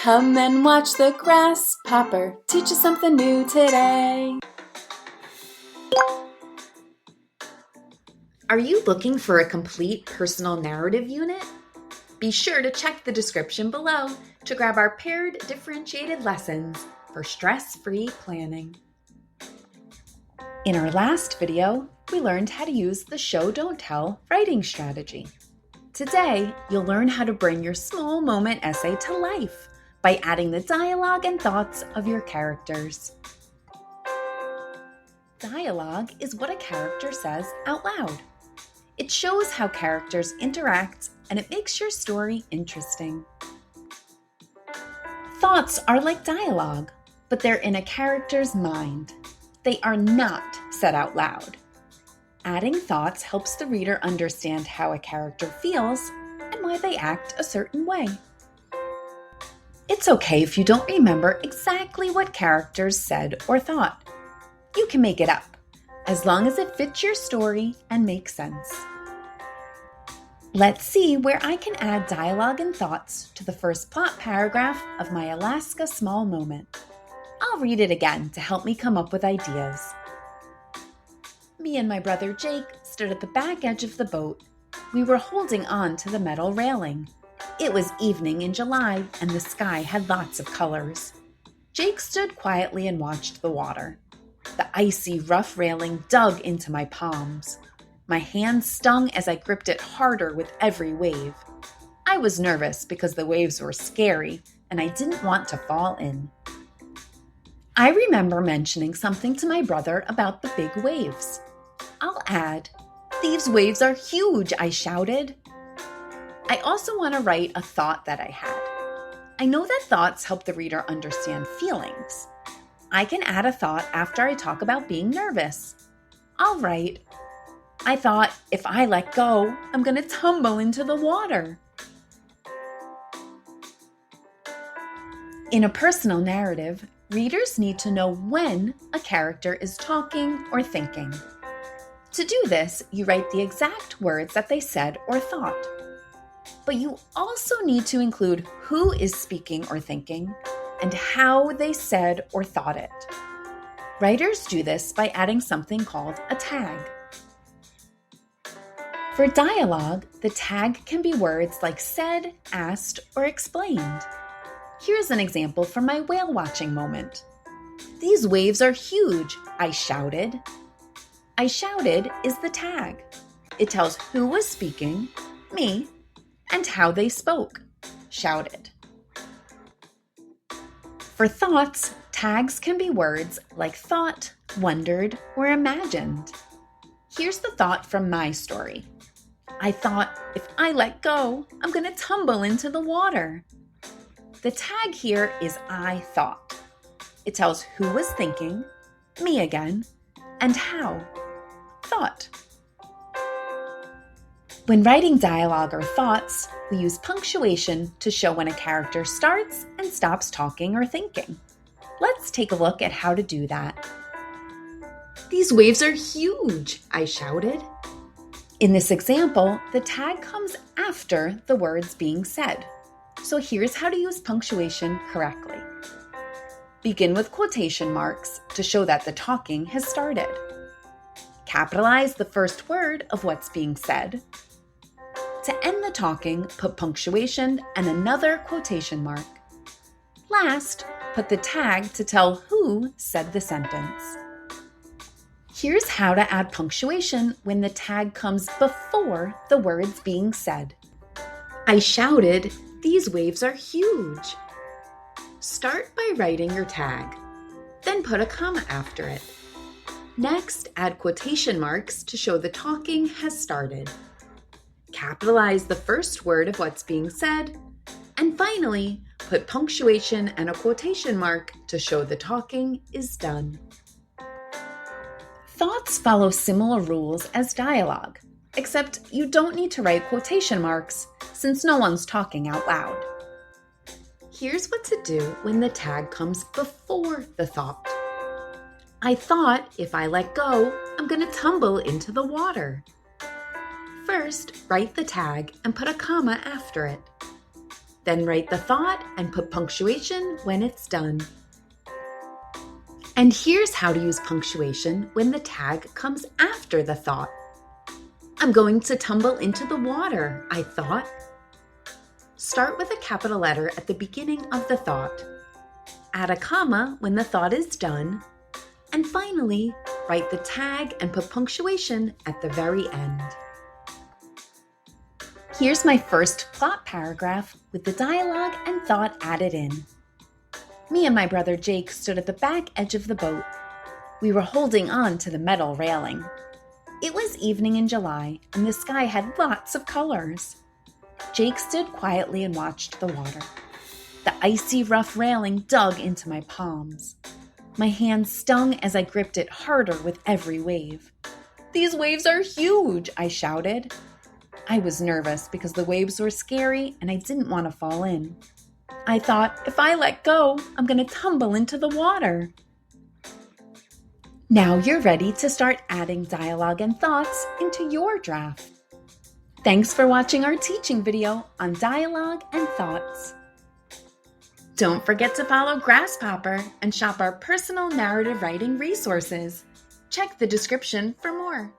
Come and watch the grasshopper teach us something new today. Are you looking for a complete personal narrative unit? Be sure to check the description below to grab our paired differentiated lessons for stress-free planning. In our last video, we learned how to use the show don't tell writing strategy. Today, you'll learn how to bring your small moment essay to life by adding the dialogue and thoughts of your characters. Dialogue is what a character says out loud. It shows how characters interact and it makes your story interesting. Thoughts are like dialogue, but they're in a character's mind. They are not said out loud. Adding thoughts helps the reader understand how a character feels and why they act a certain way. It's okay if you don't remember exactly what characters said or thought. You can make it up, as long as it fits your story and makes sense. Let's see where I can add dialogue and thoughts to the first plot paragraph of my Alaska small moment. I'll read it again to help me come up with ideas. Me and my brother Jake stood at the back edge of the boat. We were holding on to the metal railing. It was evening in July and the sky had lots of colors. Jake stood quietly and watched the water. The icy, rough railing dug into my palms. My hands stung as I gripped it harder with every wave. I was nervous because the waves were scary and I didn't want to fall in. I remember mentioning something to my brother about the big waves. I'll add, "These waves are huge," I shouted. I also want to write a thought that I had. I know that thoughts help the reader understand feelings. I can add a thought after I talk about being nervous. I'll write, "I thought if I let go, I'm going to tumble into the water." In a personal narrative, readers need to know when a character is talking or thinking. To do this, you write the exact words that they said or thought. But you also need to include who is speaking or thinking and how they said or thought it. Writers do this by adding something called a tag. For dialogue, the tag can be words like said, asked, or explained. Here's an example from my whale watching moment. "These waves are huge," I shouted. I shouted is the tag. It tells who was speaking, me, and how they spoke, shouted. For thoughts, tags can be words like thought, wondered, or imagined. Here's the thought from my story. "I thought if I let go, I'm going to tumble into the water." The tag here is I thought. It tells who was thinking, me again, and how, thought. When writing dialogue or thoughts, we use punctuation to show when a character starts and stops talking or thinking. Let's take a look at how to do that. "These waves are huge," I shouted. In this example, the tag comes after the words being said. So here's how to use punctuation correctly. Begin with quotation marks to show that the talking has started. Capitalize the first word of what's being said. To end the talking, put punctuation and another quotation mark. Last, put the tag to tell who said the sentence. Here's how to add punctuation when the tag comes before the words being said. I shouted, "These waves are huge." Start by writing your tag, then put a comma after it. Next, add quotation marks to show the talking has started. Capitalize the first word of what's being said, and finally, put punctuation and a quotation mark to show the talking is done. Thoughts follow similar rules as dialogue, except you don't need to write quotation marks since no one's talking out loud. Here's what to do when the tag comes before the thought. I thought if I let go, I'm going to tumble into the water. First, write the tag and put a comma after it. Then write the thought and put punctuation when it's done. And here's how to use punctuation when the tag comes after the thought. I'm going to tumble into the water, I thought. Start with a capital letter at the beginning of the thought. Add a comma when the thought is done. And finally, write the tag and put punctuation at the very end. Here's my first plot paragraph with the dialogue and thought added in. Me and my brother Jake stood at the back edge of the boat. We were holding on to the metal railing. It was evening in July, and the sky had lots of colors. Jake stood quietly and watched the water. The icy, rough railing dug into my palms. My hands stung as I gripped it harder with every wave. "These waves are huge!" I shouted. I was nervous because the waves were scary and I didn't want to fall in. I thought, if I let go, I'm going to tumble into the water. Now you're ready to start adding dialogue and thoughts into your draft. Thanks for watching our teaching video on dialogue and thoughts. Don't forget to follow Grasshopper and shop our personal narrative writing resources. Check the description for more.